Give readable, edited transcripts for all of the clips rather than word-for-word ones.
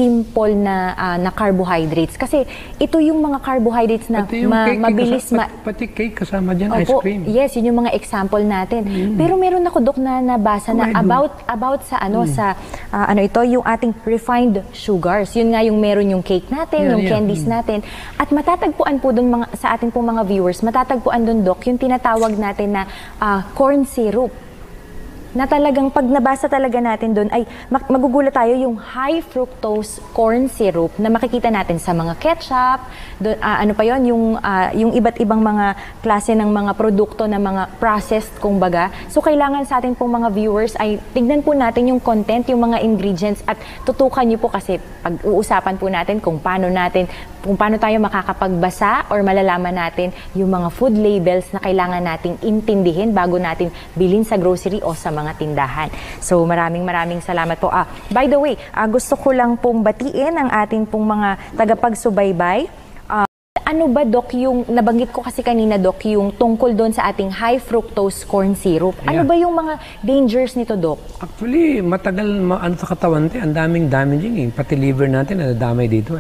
simple na na carbohydrates. Kasi ito yung mga carbohydrates na mabilis pati cake kasama dyan, ice cream. Yes, yun yung mga example natin. Pero meron ako, Dok, na nabasa na about sa ito, yung ating refined sugars. Yun nga yung meron yung cake natin, yung candies natin. At matatagpuan po doon sa ating pong mga viewers, matatagpuan doon, Dok, yung tinatawag natin na corn syrup. Na talagang pag nabasa talaga natin doon ay magugulat tayo yung high fructose corn syrup na makikita natin sa mga ketchup, ano pa yon, yung iba't ibang mga klase ng mga produkto na mga processed kumbaga. So kailangan sa atin pong mga viewers ay tignan po natin yung content, yung mga ingredients at tutukan niyo po kasi pag-uusapan po natin kung paano tayo makakapagbasa or malalaman natin yung mga food labels na kailangan nating intindihin bago natin bilhin sa grocery o sa mga tindahan. So maraming salamat po. By the way, gusto ko lang pong batiin ang atin pong mga tagapagsubaybay. Ano ba, Dok, yung nabanggit ko kasi kanina, Dok, yung tungkol doon sa ating high fructose corn syrup. Ano ba yung mga dangers nito, Dok? Actually, matagal sa katawan, ang daming damaging. Pati liver natin nadamay dito.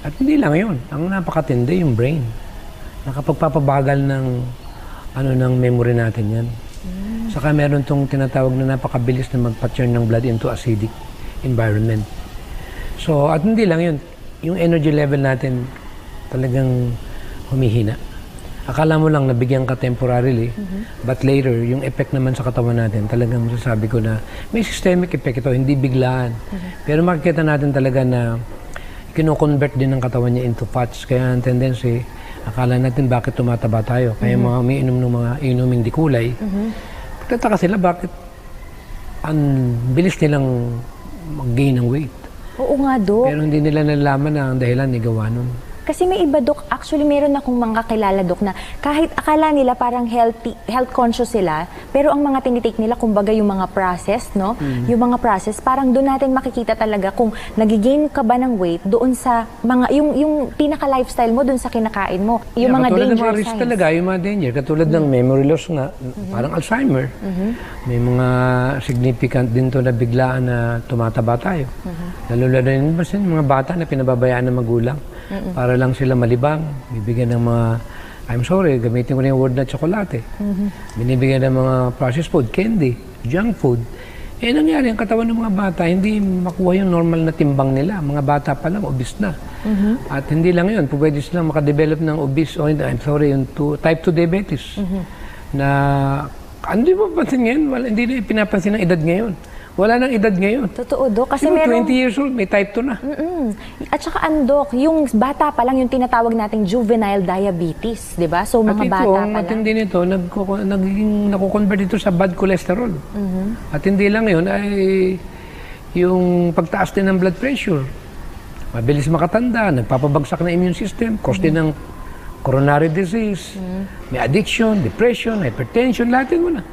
At hindi lang yun. Ang napakatindi yung brain. Nakapagpapabagal ng memory natin yan. Saka meron tong tinatawag na napakabilis na magpa-turn ng blood into acidic environment. So, at hindi lang yun. Yung energy level natin talagang humihina. Akala mo lang nabigyan ka temporarily, but later, yung effect naman sa katawan natin, talagang masasabi ko na may systemic effect ito, hindi biglaan. Pero makikita natin talaga na kino-convert din ng katawan niya into fats. Kaya ang tendency, akala natin bakit tumataba tayo. Kaya mga umiinom ng mga inuming dikulay, pagtataka sila bakit ang bilis nilang mag-gain ng weight. Oo nga, Dok. Pero hindi nila nalaman na ang dahilan ni gawa nun. Kasi may iba, Dok, actually meron akong mga kakilala, Dok, na kahit akala nila parang health conscious sila, pero ang mga tinitake nila, kumbaga yung mga process, no? Yung mga process, parang doon natin makikita talaga kung nagigain ka ba ng weight doon sa mga, yung pinaka-lifestyle mo, doon sa kinakain mo. Yung mga danger signs. Katulad ng mga risk talaga, yung mga danger. Katulad ng memory loss nga, parang Alzheimer. May mga significant din to na biglaan na tumataba tayo. Lalo-lalo yung mga bata na pinababayaan ng magulang. Para lang sila malibang, bibigyan ng mga, I'm sorry, gamitin ko na yung word na tsokolate. Binibigyan ng mga processed food, candy, junk food. Nangyari, ang katawan ng mga bata, hindi makuha yung normal na timbang nila. Mga bata pa lang, obese na. At hindi lang yun, pwede silang makadevelop ng obese, I'm sorry, yung type 2 diabetes. Na, hindi mo pansin ngayon, hindi na pinapansin ng edad ngayon. Wala nang edad ngayon. Totoo, Dok. Kasi merong 20 years old, may type 2 na. At saka, Dok, yung bata pa lang, yung tinatawag nating juvenile diabetes, di ba? So, mga bata pa lang. At ito, ang matindi nito, nakukonvert ito sa bad cholesterol. At hindi lang yun, ay yung pagtaas din ng blood pressure. Mabilis makatanda, nagpapabagsak na immune system, cause din ng coronary disease, may addiction, depression, hypertension, lahat yun mo na.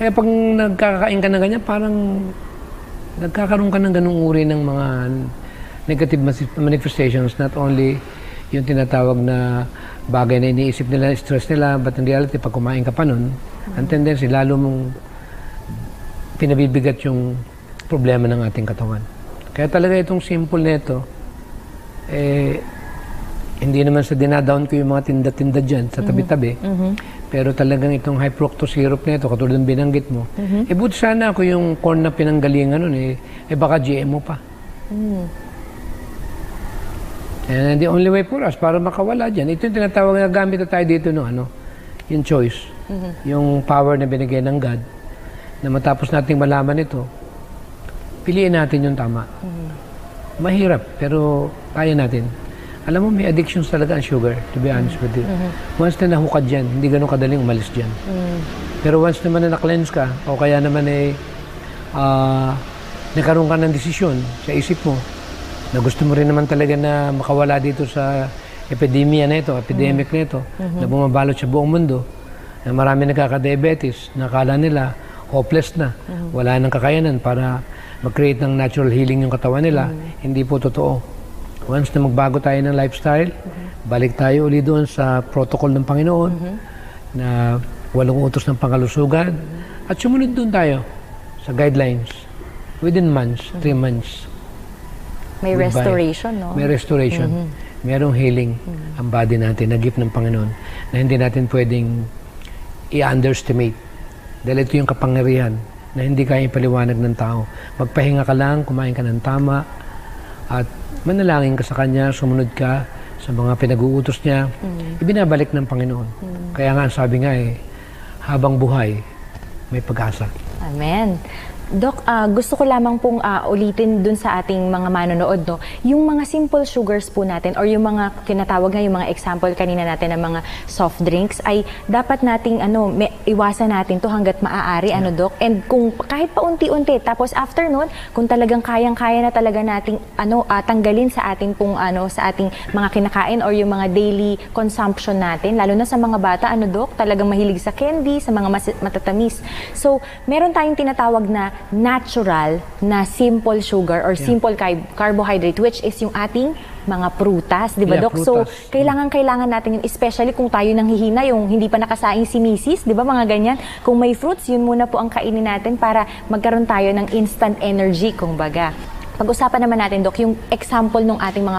Kaya pag nagkakain ka na ganyan, parang nagkakaroon ka ng ganung uri ng mga negative manifestations, not only yung tinatawag na bagay na iniisip nila, stress nila, but in reality, pag kumain ka pa nun, ang tendency, lalo mong pinabibigat yung problema ng ating katawan. Kaya talaga itong simple nito, hindi naman sa dinadown ko yung mga tinda-tinda dyan sa tabi-tabi, pero talagang itong high fructose syrup na ito, katulad ng binanggit mo, buti sana ako yung corn na pinanggalingan nun, baka GMO pa. And the only way for us, para makawala dyan, ito yung tinatawag na gamit na tayo dito, yung choice, yung power na binigay ng God, na matapos nating malaman ito, piliin natin yung tama. Mahirap, pero kaya natin. Alam mo, may addictions talaga ang sugar, to be honest with you. Once na nahukad dyan, hindi ganun kadaling umalis dyan. Pero once naman na na-cleanse ka, o kaya naman nagkaroon ka ng desisyon sa isip mo, na gusto mo rin naman talaga na makawala dito sa epidemia na ito, epidemic na ito, na bumabalot sa buong mundo, na marami nagkaka-diabetes, nakala nila, hopeless na, wala nang kakayanan para mag-create ng natural healing yung katawan nila. Hindi po totoo. Once na magbago tayo ng lifestyle, balik tayo ulit doon sa protocol ng Panginoon na 8 utos ng pangalusugan at sumunod doon tayo sa guidelines within months, 3 months. May goodbye. restoration, no? May restoration. Merong healing ang body natin na gift ng Panginoon na hindi natin pwedeng i-underestimate. Dahil ito yung kapangyarihan na hindi kaya ipaliwanag ng tao. Magpahinga ka lang, kumain ka ng tama, at manalangin ka sa Kanya, sumunod ka sa mga pinag-uutos niya, ibinabalik ng Panginoon. Kaya nga, sabi nga habang buhay, may pag-asa. Amen. Doc, gusto ko lamang pong ulitin dun sa ating mga manonood, no? Yung mga simple sugars po natin or yung mga tinatawag nga, yung mga example kanina natin ng mga soft drinks ay dapat nating iwasan natin to hanggat maaari, Doc? And kung kahit pa unti-unti, tapos after nun, kung talagang kayang-kaya na talaga nating tanggalin sa ating sa ating mga kinakain or yung mga daily consumption natin, lalo na sa mga bata, Doc, talagang mahilig sa candy, sa mga matatamis. So, meron tayong tinatawag na natural na simple sugar or simple carbohydrate, which is yung ating mga prutas, di ba, Doc? Prutas. So, kailangan natin yun, especially kung tayo nanghihina, yung hindi pa nakasaing si Mrs., di ba, mga ganyan. Kung may fruits, yun muna po ang kainin natin para magkaroon tayo ng instant energy, kumbaga. Pag-usapan naman natin, Doc, yung example ng ating mga